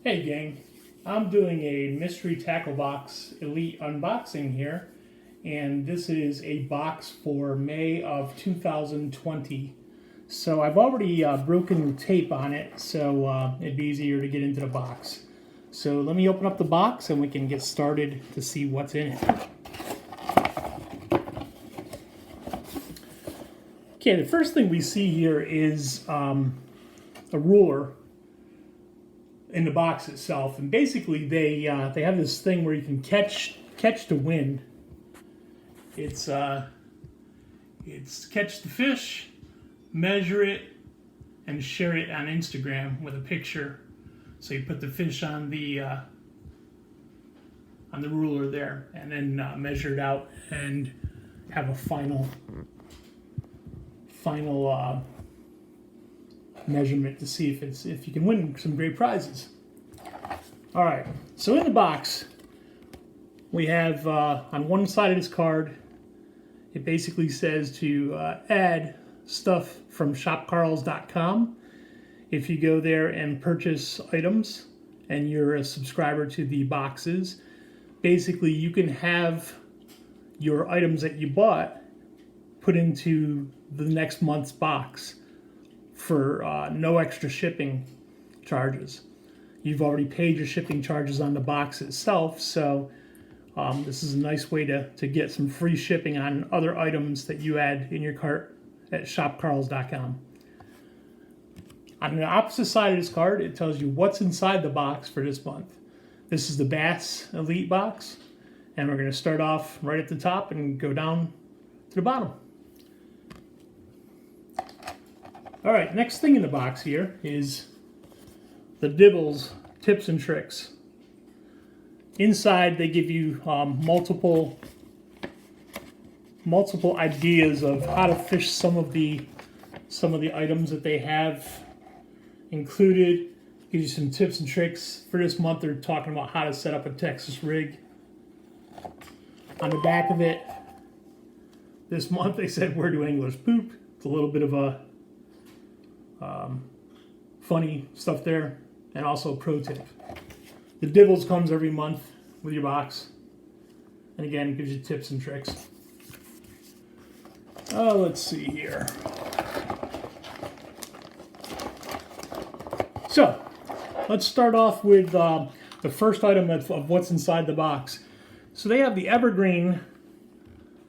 Hey gang, I'm doing a Mystery Tackle Box Elite unboxing here, and this is a box for May of 2020. So I've already broken the tape on it, so it'd be easier to get into the box. So let me open up the box and we can get started to see what's in it. Okay, the first thing we see here is a ruler in the box itself, and basically they have this thing where you can catch the wind. It's catch the fish, measure it, and share it on Instagram with a picture. So you put the fish on the ruler there, and then measure it out and have a final measurement to see if you can win some great prizes. All right, so in the box we have on one side of this card, it basically says to add stuff from shopcarls.com. If you go there and purchase items and you're a subscriber to the boxes, basically you can have your items that you bought put into the next month's box for no extra shipping charges. You've already paid your shipping charges on the box itself, so this is a nice way to get some free shipping on other items that you add in your cart at shopcarls.com. On the opposite side of this card, it tells you what's inside the box for this month. This is the Bass Elite box, and we're going to start off right at the top and go down to the bottom. All right, next thing in the box here is the Dibbles tips and tricks. Inside, they give you multiple ideas of how to fish some of the items that they have included. Gives you some tips and tricks. For this month, they're talking about how to set up a Texas rig. On the back of it, this month they said, "Where do anglers poop?" It's a little bit of a funny stuff there, and also pro tip. The Dibbles comes every month with your box, and again it gives you tips and tricks. Let's see here. So let's start off with the first item of what's inside the box. So they have the Evergreen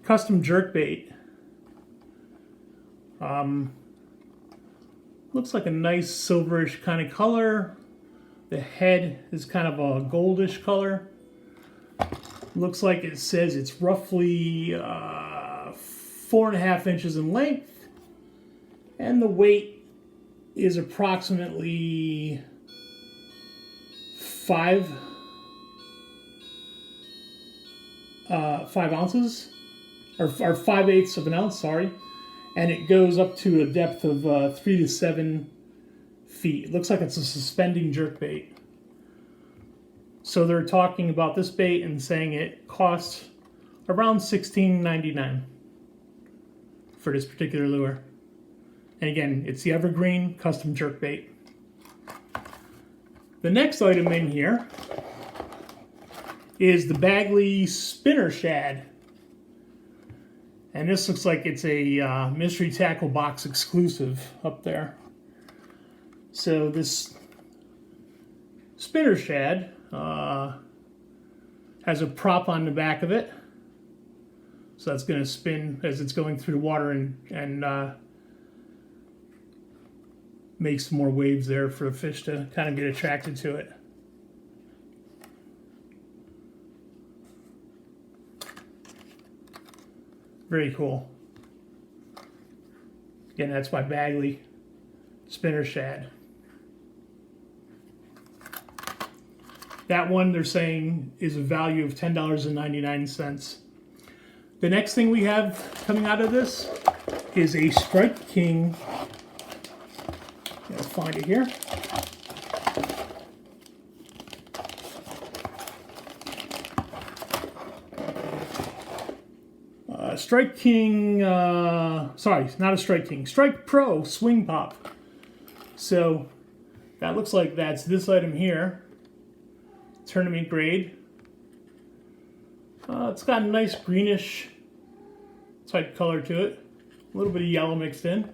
custom jerkbait. Looks like a nice silverish kind of color. The head is kind of a goldish color. Looks like it says it's roughly 4.5 inches in length, and the weight is approximately 5 ounces, or 5/8 of an ounce, sorry. And it goes up to a depth of 3 to 7 feet. It looks like it's a suspending jerkbait. So they're talking about this bait and saying it costs around $16.99 for this particular lure. And again, it's the Evergreen custom jerkbait. The next item in here is the Bagley Spinner Shad. And this looks like it's a Mystery Tackle Box exclusive up there. So this spinner shad has a prop on the back of it. So that's going to spin as it's going through the water and make some more waves there for the fish to kind of get attracted to it. Very cool. Again, that's by Bagley Spinner Shad. That one they're saying is a value of $10.99. The next thing we have coming out of this is a Strike King. Let's find it here. Strike King, sorry, not a Strike King, Strike Pro Swing Pop. So that looks like that's this item here. tournament grade. It's got a nice greenish type color to it. A little bit of yellow mixed in.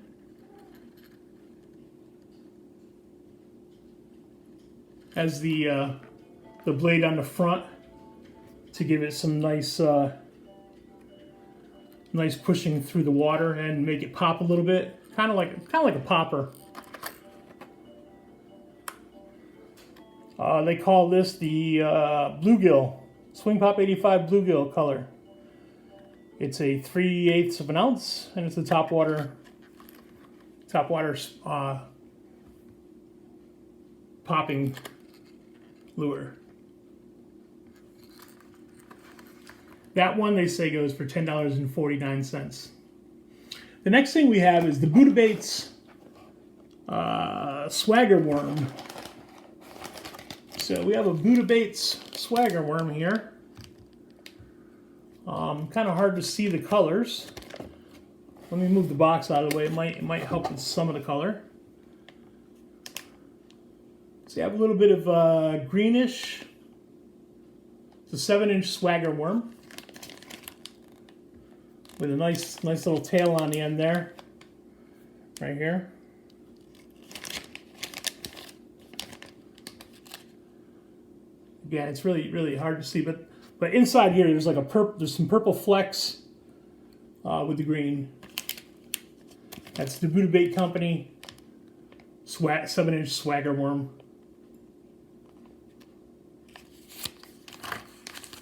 Has the blade on the front to give it some nice nice pushing through the water and make it pop a little bit, kind of like a popper. They call this the bluegill, Swing Pop 85 bluegill color. It's a 3/8 of an ounce, and it's a top water popping lure. That one they say goes for $10.49. The next thing we have is the Buddha Baits Swagger Worm. So we have a Buddha Baits Swagger Worm here. Kind of hard to see the colors. Let me move the box out of the way. It might help with some of the color. So you have a little bit of greenish. It's a 7-inch Swagger Worm with a nice little tail on the end there, right here. Again, it's really hard to see, but inside here there's like there's some purple flecks with the green. That's the Buddha Bait Company 7-inch Swagger Worm.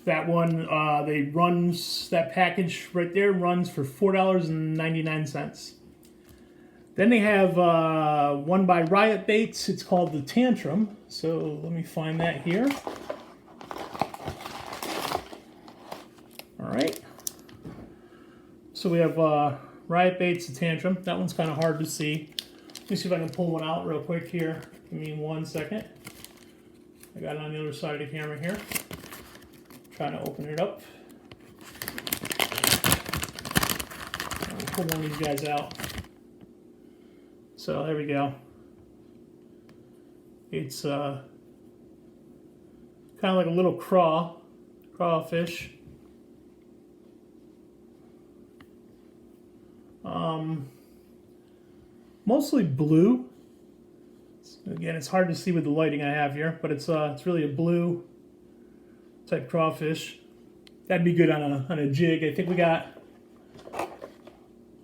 That one, that package right there runs for $4.99. Then they have one by Riot Baits. It's called the Tantrum. So let me find that here. All right. So we have Riot Baits, the Tantrum. That one's kind of hard to see. Let me see if I can pull one out real quick here. Give me 1 second. I got it on the other side of the camera here. Trying to open it up. I'll pull one of these guys out. So there we go. It's kind of like a little crawfish. Mostly blue. Again, it's hard to see with the lighting I have here, but it's really a blue type crawfish. That'd be good on a jig. I think we got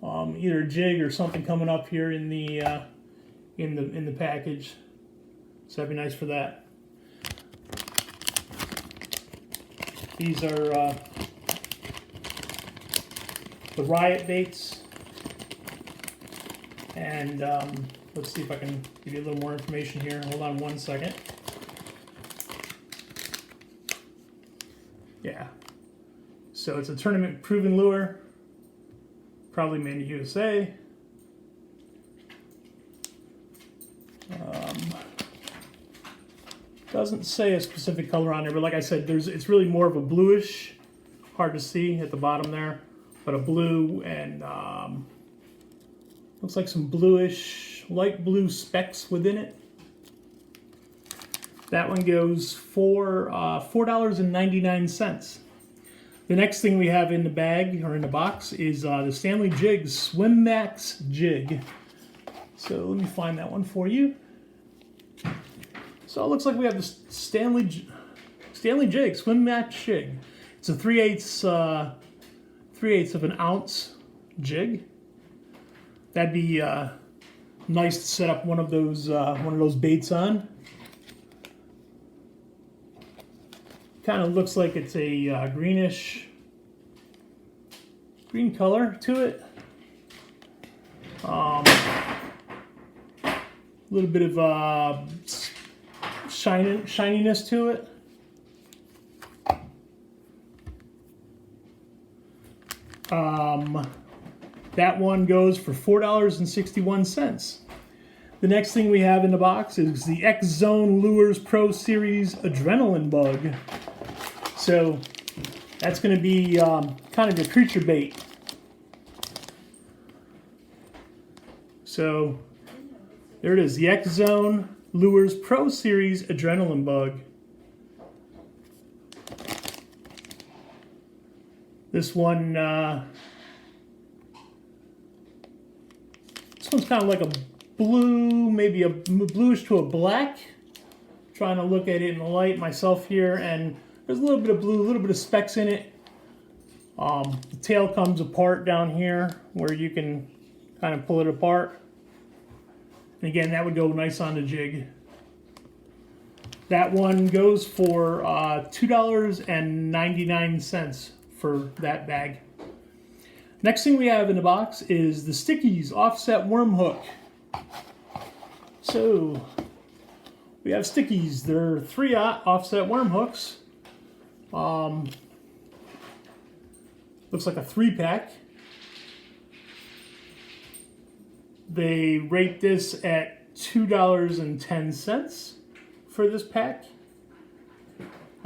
either a jig or something coming up here in the package. So that'd be nice for that. These are the Riot Baits, and let's see if I can give you a little more information here. Hold on 1 second. Yeah. So it's a tournament proven lure, probably made in the USA. Doesn't say a specific color on there, but like I said, it's really more of a bluish, hard to see at the bottom there, but a blue and looks like some bluish, light blue specks within it. That one goes for $4.99. The next thing we have in the bag, or in the box, is the Stanley Jig Swim Max Jig. So let me find that one for you. So it looks like we have the Stanley Jig Swim Max Jig. It's a 3/8 of an ounce jig. That'd be nice to set up one of those baits on. Kind of looks like it's a green color to it. A little bit of shininess to it. That one goes for $4.61. The next thing we have in the box is the X Zone Lures Pro Series Adrenaline Bug. So that's going to be kind of a creature bait. So there it is, the X Zone Lures Pro Series Adrenaline Bug. This one, this one's kind of like a blue, maybe a bluish to a black. Trying to look at it in the light myself here, and there's a little bit of blue, a little bit of specks in it. The tail comes apart down here where you can kind of pull it apart. And again, that would go nice on the jig. That one goes for $2.99 for that bag. Next thing we have in the box is the Stickies offset worm hook. So we have Stickies. They're 3/0 offset worm hooks. Looks like a 3-pack. They rate this at $2.10 for this pack.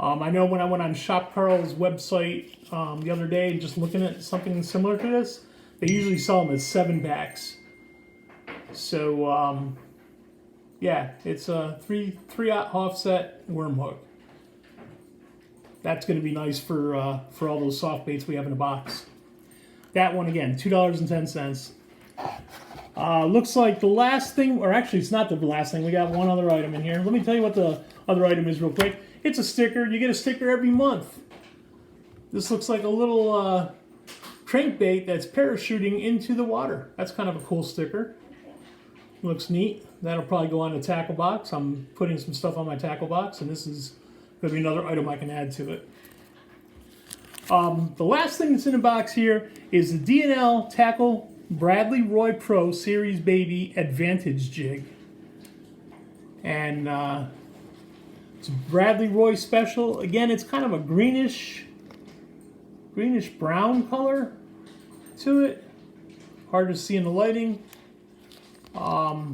I know when I went on Shop Carl's website the other day, just looking at something similar to this, they usually sell them as 7-packs. So yeah, it's a 3/0 offset worm hook. That's going to be nice for all those soft baits we have in the box. That one again, $2.10. Looks like the last thing, or actually it's not the last thing. We got one other item in here. Let me tell you what the other item is real quick. It's a sticker. You get a sticker every month. This looks like a little crankbait that's parachuting into the water. That's kind of a cool sticker. Looks neat. That'll probably go on the tackle box. I'm putting some stuff on my tackle box, and this is going to be another item I can add to it. The last thing that's in the box here is the D&L Tackle Bradley Roy Pro Series Baby Advantage Jig. And it's Bradley Roy Special. Again, it's kind of a greenish brown color to it. Hard to see in the lighting. But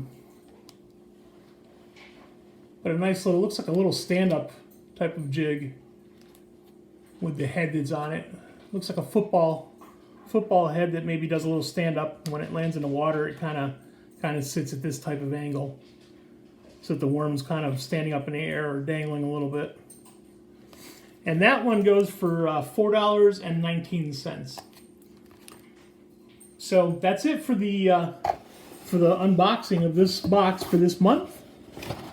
a nice little, looks like a little stand-up type of jig with the head that's on it. Looks like a football head that maybe does a little stand-up. When it lands in the water, it kind of sits at this type of angle, so that the worm's kind of standing up in the air or dangling a little bit. And that one goes for $4.19. So that's it for the unboxing of this box for this month.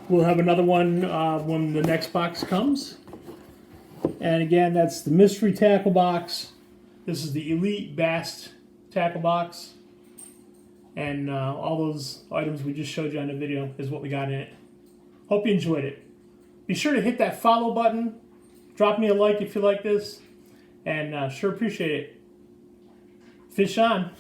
We'll have another one when the next box comes. And again, that's the mystery tackle box. This is the Elite Bass tackle box. And all those items we just showed you on the video is what we got in it. Hope you enjoyed it. Be sure to hit that follow button. Drop me a like if you like this. And sure appreciate it. Fish on.